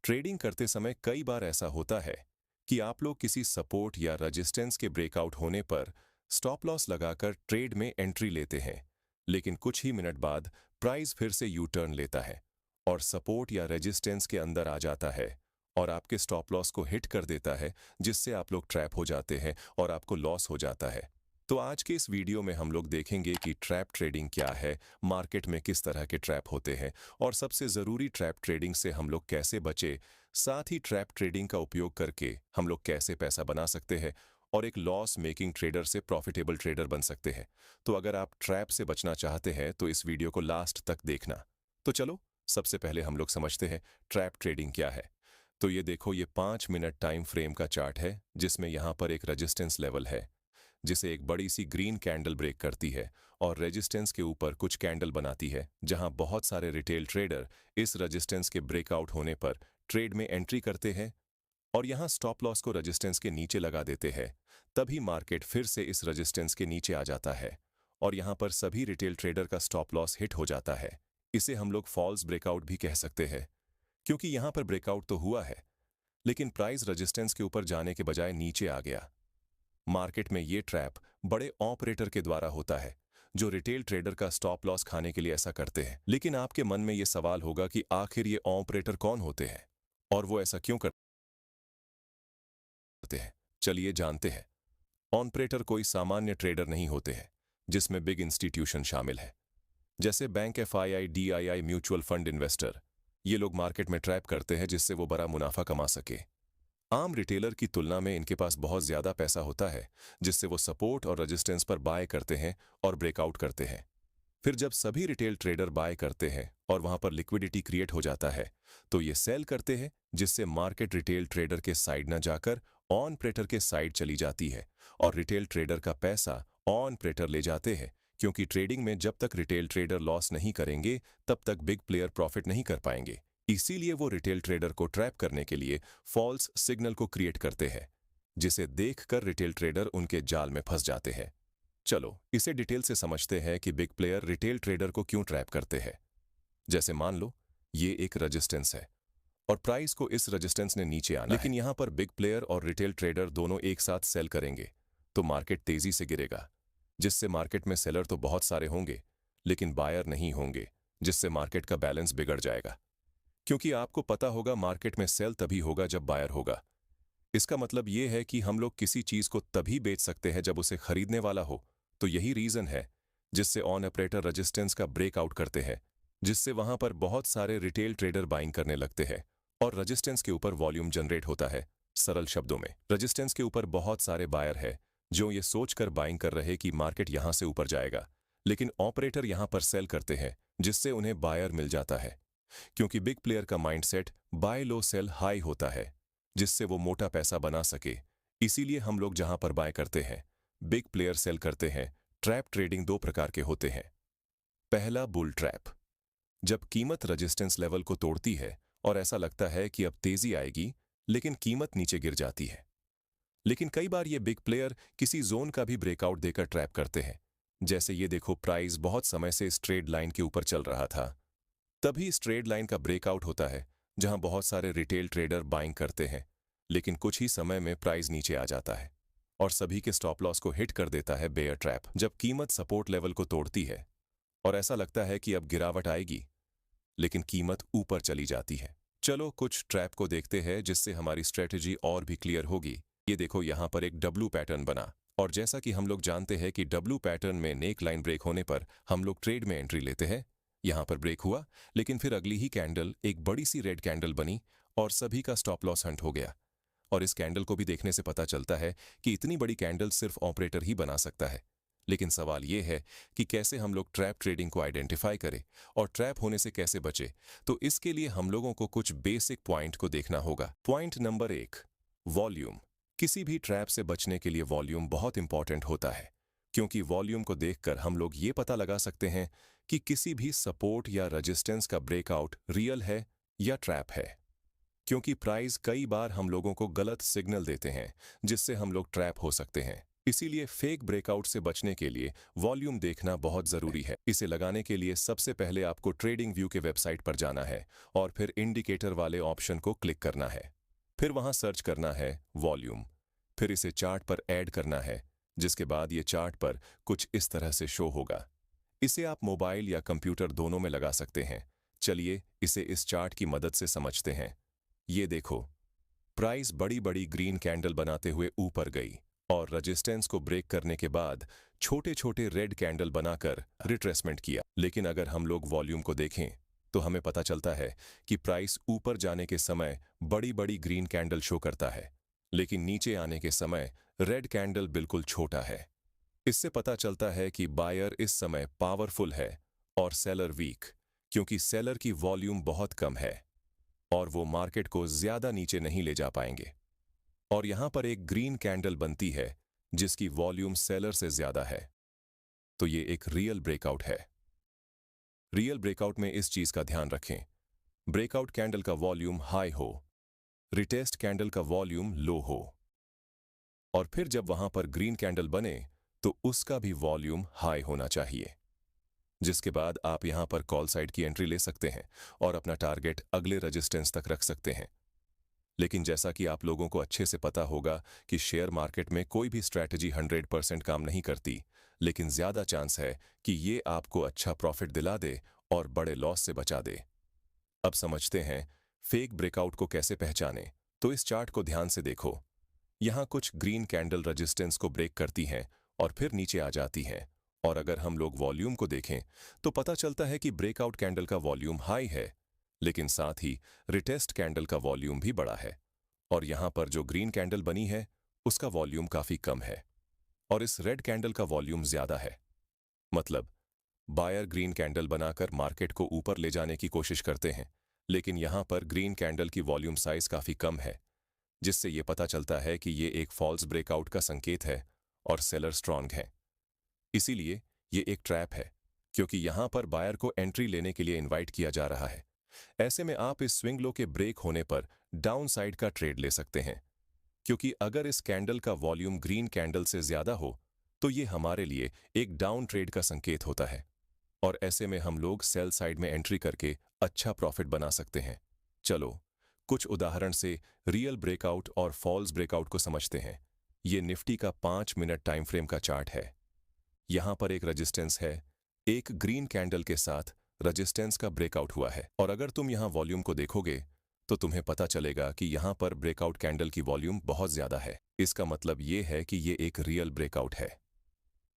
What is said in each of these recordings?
Trading करते समय कई बार ऐसा होता है कि आप लोग किसी सपोर्ट या रेजिस्टेंस के ब्रेकआउट होने पर स्टॉप लॉस लगाकर ट्रेड में एंट्री लेते हैं, लेकिन कुछ ही मिनट बाद प्राइस फिर से यू टर्न लेता है और सपोर्ट या रेजिस्टेंस के अंदर आ जाता है और आपके स्टॉप लॉस को हिट कर देता है, जिससे आप लोग ट्रैप हो जाते हैं और आपको लॉस हो जाता है। तो आज के इस वीडियो में हम लोग देखेंगे कि ट्रैप ट्रेडिंग क्या है, मार्केट में किस तरह के ट्रैप होते हैं और सबसे ज़रूरी ट्रैप ट्रेडिंग से हम लोग कैसे बचे, साथ ही ट्रैप ट्रेडिंग का उपयोग करके हम लोग कैसे पैसा बना सकते हैं और एक लॉस मेकिंग ट्रेडर से प्रॉफिटेबल ट्रेडर बन सकते हैं। तो अगर आप ट्रैप से बचना चाहते हैं तो इस वीडियो को लास्ट तक देखना। तो चलो सबसे पहले हम लोग समझते हैं ट्रैप ट्रेडिंग क्या है। तो ये देखो, ये 5 मिनट टाइम फ्रेम का चार्ट है जिसमें यहाँ पर एक रेजिस्टेंस लेवल है जिसे एक बड़ी सी ग्रीन कैंडल ब्रेक करती है और रेजिस्टेंस के ऊपर कुछ कैंडल बनाती है, जहां बहुत सारे रिटेल ट्रेडर इस रेजिस्टेंस के ब्रेकआउट होने पर ट्रेड में एंट्री करते हैं और यहां स्टॉप लॉस को रेजिस्टेंस के नीचे लगा देते हैं। तभी मार्केट फिर से इस रेजिस्टेंस के नीचे आ जाता है और यहां पर सभी रिटेल ट्रेडर का स्टॉप लॉस हिट हो जाता है। इसे हम लोग फॉल्स ब्रेकआउट भी कह सकते हैं, क्योंकि यहां पर ब्रेकआउट तो हुआ है लेकिन प्राइस रेजिस्टेंस के ऊपर जाने के बजाय नीचे आ गया। मार्केट में ये ट्रैप बड़े ऑपरेटर के द्वारा होता है जो रिटेल ट्रेडर का स्टॉप लॉस खाने के लिए ऐसा करते हैं। लेकिन आपके मन में ये सवाल होगा कि आखिर ये ऑपरेटर कौन होते हैं और वो ऐसा क्यों करते हैं। चलिए जानते हैं। ऑपरेटर कोई सामान्य ट्रेडर नहीं होते हैं, जिसमें बिग इंस्टीट्यूशन शामिल है, जैसे bank, FII, DII, mutual fund investor. ये लोग मार्केट में ट्रैप करते हैं जिससे वो बड़ा मुनाफा कमा सके। आम रिटेलर की तुलना में इनके पास बहुत ज्यादा पैसा होता है, जिससे वो सपोर्ट और रेजिस्टेंस पर बाय करते हैं और ब्रेकआउट करते हैं। फिर जब सभी रिटेल ट्रेडर बाय करते हैं और वहां पर लिक्विडिटी क्रिएट हो जाता है, तो ये सेल करते हैं, जिससे मार्केट रिटेल ट्रेडर के साइड न जाकर ऑन प्रेटर के साइड चली जाती है और रिटेल ट्रेडर का पैसा ऑन प्रेटर ले जाते हैं, क्योंकि ट्रेडिंग में जब तक रिटेल ट्रेडर लॉस नहीं करेंगे तब तक बिग प्लेयर प्रॉफिट नहीं कर पाएंगे। इसीलिए वो रिटेल ट्रेडर को ट्रैप करने के लिए फॉल्स सिग्नल को क्रिएट करते हैं, जिसे देखकर रिटेल ट्रेडर उनके जाल में फंस जाते हैं। चलो इसे डिटेल से समझते हैं कि बिग प्लेयर रिटेल ट्रेडर को क्यों ट्रैप करते हैं। जैसे मान लो ये एक रेजिस्टेंस है और प्राइस को इस रेजिस्टेंस ने नीचे आना है, लेकिन यहां पर बिग प्लेयर और रिटेल ट्रेडर दोनों एक साथ सेल करेंगे तो मार्केट तेजी से गिरेगा, जिससे मार्केट में सेलर तो बहुत सारे होंगे लेकिन बायर नहीं होंगे, जिससे मार्केट का बैलेंस बिगड़ जाएगा। क्योंकि आपको पता होगा मार्केट में सेल तभी होगा जब बायर होगा। इसका मतलब यह है कि हम लोग किसी चीज को तभी बेच सकते हैं जब उसे खरीदने वाला हो। तो यही रीजन है जिससे ऑन ऑपरेटर रेजिस्टेंस का ब्रेकआउट करते हैं, जिससे वहां पर बहुत सारे रिटेल ट्रेडर बाइंग करने लगते हैं और रेजिस्टेंस के ऊपर वॉल्यूम जनरेट होता है। सरल शब्दों में, रेजिस्टेंस के ऊपर बहुत सारे बायर है जो ये सोचकर बाइंग कर रहे कि मार्केट यहां से ऊपर जाएगा, लेकिन ऑपरेटर यहां पर सेल करते हैं, जिससे उन्हें बायर मिल जाता है। क्योंकि बिग प्लेयर का माइंडसेट बाय लो सेल हाई होता है, जिससे वो मोटा पैसा बना सके। इसीलिए हम लोग जहां पर बाय करते हैं, बिग प्लेयर सेल करते हैं। ट्रैप ट्रेडिंग दो प्रकार के होते हैं। पहला, बुल ट्रैप, जब कीमत रेजिस्टेंस लेवल को तोड़ती है और ऐसा लगता है कि अब तेजी आएगी, लेकिन कीमत नीचे गिर जाती है। लेकिन कई बार ये बिग प्लेयर किसी जोन का भी ब्रेकआउट देकर ट्रैप करते हैं। जैसे ये देखो, प्राइस बहुत समय से इस ट्रेड लाइन के ऊपर चल रहा था, तभी इस ट्रेड लाइन का ब्रेकआउट होता है जहां बहुत सारे रिटेल ट्रेडर बाइंग करते हैं, लेकिन कुछ ही समय में प्राइस नीचे आ जाता है और सभी के स्टॉप लॉस को हिट कर देता है बेयर ट्रैप। जब कीमत सपोर्ट लेवल को तोड़ती है और ऐसा लगता है कि अब गिरावट आएगी, लेकिन कीमत ऊपर चली जाती है। चलो कुछ ट्रैप को देखते हैं जिससे हमारी स्ट्रेटेजी और भी क्लियर होगी। ये देखो, यहां पर एक डब्ल्यू पैटर्न बना और जैसा कि हम लोग जानते हैं कि डब्ल्यू पैटर्न में नेक लाइन ब्रेक होने पर हम लोग ट्रेड में एंट्री लेते हैं। यहां पर ब्रेक हुआ, लेकिन फिर अगली ही कैंडल एक बड़ी सी रेड कैंडल बनी और सभी का स्टॉप लॉस हंट हो गया। और इस कैंडल को भी देखने से पता चलता है कि इतनी बड़ी कैंडल सिर्फ ऑपरेटर ही बना सकता है। लेकिन सवाल यह है कि कैसे हम लोग ट्रैप ट्रेडिंग को आइडेंटिफाई करें और ट्रैप होने से कैसे बचे। तो इसके लिए हम लोगों को कुछ बेसिक पॉइंट को देखना होगा। Point number 1, volume. किसी भी ट्रैप से बचने के लिए वॉल्यूम बहुत इंपॉर्टेंट होता है, क्योंकि वॉल्यूम को देखकर हम लोग ये पता लगा सकते हैं कि किसी भी सपोर्ट या रेजिस्टेंस का ब्रेकआउट रियल है या ट्रैप है। क्योंकि प्राइस कई बार हम लोगों को गलत सिग्नल देते हैं, जिससे हम लोग ट्रैप हो सकते हैं। इसीलिए फेक ब्रेकआउट से बचने के लिए वॉल्यूम देखना बहुत जरूरी है। इसे लगाने के लिए सबसे पहले आपको ट्रेडिंग व्यू के वेबसाइट पर जाना है और फिर इंडिकेटर वाले ऑप्शन को क्लिक करना है। फिर वहां सर्च करना है वॉल्यूम। फिर इसे चार्ट पर ऐड करना है, जिसके बाद ये चार्ट पर कुछ इस तरह से शो होगा। इसे आप मोबाइल या कंप्यूटर दोनों में लगा सकते हैं। चलिए इसे इस चार्ट की मदद से समझते हैं। ये देखो, प्राइस बड़ी बड़ी ग्रीन कैंडल बनाते हुए ऊपर गई और रेजिस्टेंस को ब्रेक करने के बाद छोटे छोटे रेड कैंडल बनाकर रिट्रेसमेंट किया। लेकिन अगर हम लोग वॉल्यूम को देखें तो हमें पता चलता है कि प्राइस ऊपर जाने के समय बड़ी बड़ी ग्रीन कैंडल शो करता है, लेकिन नीचे आने के समय रेड कैंडल बिल्कुल छोटा है। इससे पता चलता है कि बायर इस समय पावरफुल है और सेलर वीक, क्योंकि सेलर की वॉल्यूम बहुत कम है और वो मार्केट को ज्यादा नीचे नहीं ले जा पाएंगे। और यहां पर एक ग्रीन कैंडल बनती है जिसकी वॉल्यूम सेलर से ज्यादा है, तो ये एक रियल ब्रेकआउट है। रियल ब्रेकआउट में इस चीज का ध्यान रखें, ब्रेकआउट कैंडल का वॉल्यूम हाई हो, रिटेस्ट कैंडल का वॉल्यूम लो हो, और फिर जब वहां पर ग्रीन कैंडल बने तो उसका भी वॉल्यूम हाई होना चाहिए। जिसके बाद आप यहां पर कॉल साइड की एंट्री ले सकते हैं और अपना टारगेट अगले रेजिस्टेंस तक रख सकते हैं। लेकिन जैसा कि आप लोगों को अच्छे से पता होगा कि शेयर मार्केट में कोई भी स्ट्रैटेजी 100% काम नहीं करती, लेकिन ज्यादा चांस है कि ये आपको अच्छा प्रॉफिट दिला दे और बड़े लॉस से बचा दे। अब समझते हैं फेक ब्रेकआउट को कैसे पहचाने। तो इस चार्ट को ध्यान से देखो, यहां कुछ ग्रीन कैंडल रेजिस्टेंस को ब्रेक करती हैं और फिर नीचे आ जाती हैं। और अगर हम लोग वॉल्यूम को देखें तो पता चलता है कि ब्रेकआउट कैंडल का वॉल्यूम हाई है, लेकिन साथ ही रिटेस्ट कैंडल का वॉल्यूम भी बड़ा है। और यहां पर जो ग्रीन कैंडल बनी है उसका वॉल्यूम काफी कम है और इस रेड कैंडल का वॉल्यूम ज्यादा है। मतलब बायर ग्रीन कैंडल बनाकर मार्केट को ऊपर ले जाने की कोशिश करते हैं, लेकिन यहां पर ग्रीन कैंडल की वॉल्यूम साइज काफी कम है, जिससे यह पता चलता है कि ये एक फॉल्स ब्रेकआउट का संकेत है और सेलर स्ट्रांग है। इसीलिए ये एक ट्रैप है, क्योंकि यहां पर बायर को एंट्री लेने के लिए इनवाइट किया जा रहा है। ऐसे में आप इस स्विंग लो के ब्रेक होने पर डाउन साइड का ट्रेड ले सकते हैं, क्योंकि अगर इस कैंडल का वॉल्यूम ग्रीन कैंडल से ज्यादा हो तो ये हमारे लिए एक डाउन ट्रेड का संकेत होता है और ऐसे में हम लोग सेल साइड में एंट्री करके अच्छा प्रॉफिट बना सकते हैं। चलो कुछ उदाहरण से रियल ब्रेकआउट और फॉल्स ब्रेकआउट को समझते हैं। ये निफ्टी का 5 मिनट टाइम फ्रेम का चार्ट है। यहां पर एक रेजिस्टेंस है, एक ग्रीन कैंडल के साथ रेजिस्टेंस का ब्रेकआउट हुआ है। और अगर तुम यहां वॉल्यूम को देखोगे तो तुम्हें पता चलेगा कि यहां पर ब्रेकआउट कैंडल की वॉल्यूम बहुत ज्यादा है। इसका मतलब ये है कि ये एक रियल ब्रेकआउट है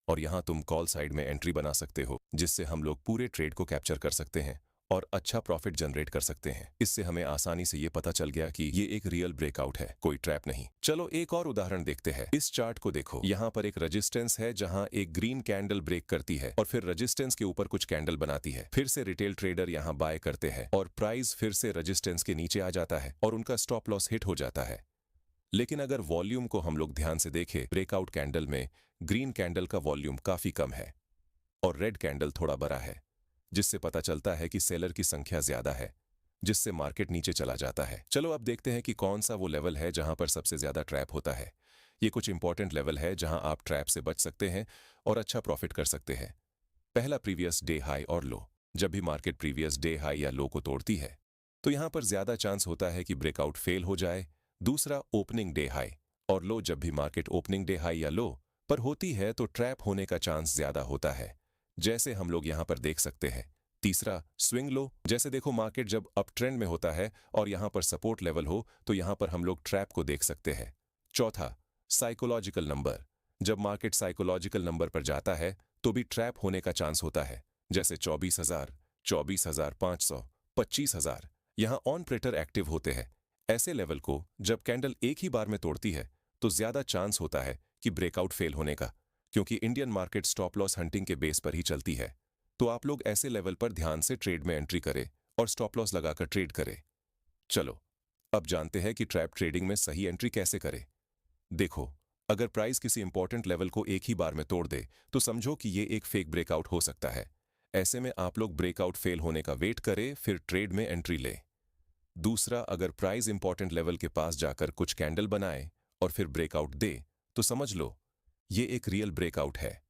और यहां तुम कॉल साइड में एंट्री बना सकते हो, जिससे हम लोग पूरे ट्रेड को कैप्चर कर सकते हैं और अच्छा प्रॉफिट जनरेट कर सकते हैं। इससे हमें आसानी से ये पता चल गया कि ये एक रियल ब्रेकआउट है, कोई ट्रैप नहीं। चलो एक और उदाहरण देखते हैं। इस चार्ट को देखो, यहाँ पर एक रेजिस्टेंस है जहां एक ग्रीन कैंडल ब्रेक करती है और फिर रेजिस्टेंस के ऊपर कुछ कैंडल बनाती है। फिर से रिटेल ट्रेडर यहाँ बाय करते हैं और प्राइस फिर से रेजिस्टेंस के नीचे आ जाता है और उनका स्टॉप लॉस हिट हो जाता है। लेकिन अगर वॉल्यूम को हम लोग ध्यान से देखें, ब्रेकआउट कैंडल में ग्रीन कैंडल का वॉल्यूम काफी कम है और रेड कैंडल थोड़ा बड़ा है, जिससे पता चलता है कि सेलर की संख्या ज्यादा है, जिससे मार्केट नीचे चला जाता है। चलो अब देखते हैं कि कौन सा वो लेवल है जहां पर सबसे ज्यादा ट्रैप होता है। ये कुछ इंपॉर्टेंट लेवल है जहां आप ट्रैप से बच सकते हैं और अच्छा प्रॉफिट कर सकते हैं। पहला, प्रीवियस डे हाई और लो। जब भी मार्केट प्रीवियस डे हाई या लो को तोड़ती है तो यहां पर ज्यादा चांस होता है कि ब्रेकआउट फेल हो जाए। दूसरा, ओपनिंग डे हाई और लो। जब भी मार्केट ओपनिंग डे हाई या लो पर होती है तो ट्रैप होने का चांस ज्यादा होता है, जैसे हम लोग यहां पर देख सकते हैं। तीसरा, स्विंग लो। जैसे देखो मार्केट जब अप ट्रेंड में होता है और यहां पर सपोर्ट लेवल हो तो यहां पर हम लोग ट्रैप को देख सकते हैं। चौथा, साइकोलॉजिकल नंबर। जब मार्केट साइकोलॉजिकल नंबर पर जाता है तो भी ट्रैप होने का चांस होता है, जैसे 24,000, 24,500, 25,000। यहां ऑन प्रेटर एक्टिव होते हैं। ऐसे लेवल को जब कैंडल एक ही बार में तोड़ती है तो ज्यादा चांस होता है कि ब्रेकआउट फेल होने का, क्योंकि Indian market stop loss hunting के बेस पर ही चलती है। तो आप लोग ऐसे लेवल पर ध्यान से ट्रेड में एंट्री करें और स्टॉप लॉस लगाकर ट्रेड करें। चलो अब जानते हैं कि ट्रैप ट्रेडिंग में सही एंट्री कैसे करें। देखो, अगर प्राइस किसी इंपॉर्टेंट लेवल को एक ही बार में तोड़ दे तो समझो कि ये एक फेक ब्रेकआउट हो सकता है। ऐसे में आप लोग ब्रेकआउट फेल होने का वेट करें, फिर ट्रेड में एंट्री ले। दूसरा, अगर प्राइस इंपॉर्टेंट लेवल के पास जाकर कुछ कैंडल बनाए और फिर ब्रेकआउट दे तो समझ लो ये एक रियल ब्रेकआउट है।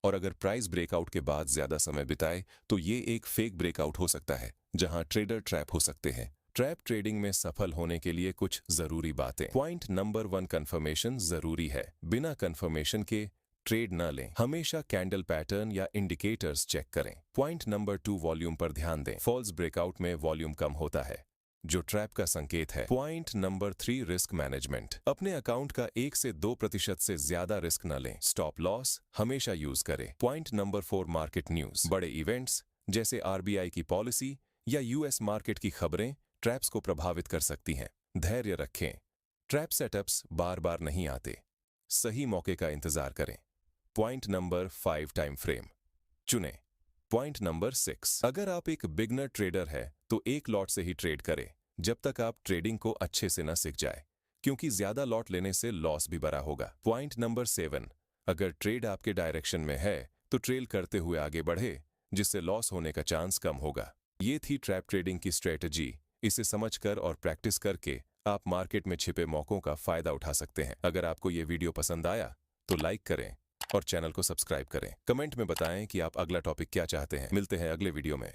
और अगर प्राइस ब्रेकआउट के बाद ज्यादा समय बिताए तो ये एक फेक ब्रेकआउट हो सकता है, जहां ट्रेडर ट्रैप हो सकते हैं। ट्रैप ट्रेडिंग में सफल होने के लिए कुछ जरूरी बातें। पॉइंट नंबर 1, कंफर्मेशन जरूरी है। बिना कंफर्मेशन के ट्रेड न लें। हमेशा कैंडल पैटर्न या इंडिकेटर्स चेक करें। पॉइंट नंबर 2, वॉल्यूम पर ध्यान दें। फॉल्स ब्रेकआउट में वॉल्यूम कम होता है, जो ट्रैप का संकेत है। Point number 3, risk management. अपने अकाउंट का 1 से 2% से ज्यादा रिस्क न लें। स्टॉप लॉस हमेशा यूज करें। Point number 4, market news. बड़े इवेंट्स जैसे आरबीआई की पॉलिसी या यूएस मार्केट की खबरें ट्रैप्स को प्रभावित कर सकती हैं। धैर्य रखें। ट्रैप सेटअप्स बार बार नहीं आते। सही मौके का इंतजार करें। पॉइंट नंबर 5, टाइम फ्रेम चुनें। पॉइंट नंबर 6, अगर आप एक बिगनर ट्रेडर है तो एक लॉट से ही ट्रेड करें जब तक आप ट्रेडिंग को अच्छे से न सीख जाए, क्योंकि ज्यादा लॉट लेने से लॉस भी बड़ा होगा। पॉइंट नंबर 7, अगर ट्रेड आपके डायरेक्शन में है तो ट्रेल करते हुए आगे बढ़े, जिससे लॉस होने का चांस कम होगा। ये थी ट्रैप ट्रेडिंग की स्ट्रेटजी। इसे समझकर और प्रैक्टिस करके आप मार्केट में छिपे मौकों का फायदा उठा सकते हैं। अगर आपको ये वीडियो पसंद आया तो लाइक करें और चैनल को सब्सक्राइब करें। कमेंट में बताएं कि आप अगला टॉपिक क्या चाहते हैं। मिलते हैं अगले वीडियो में।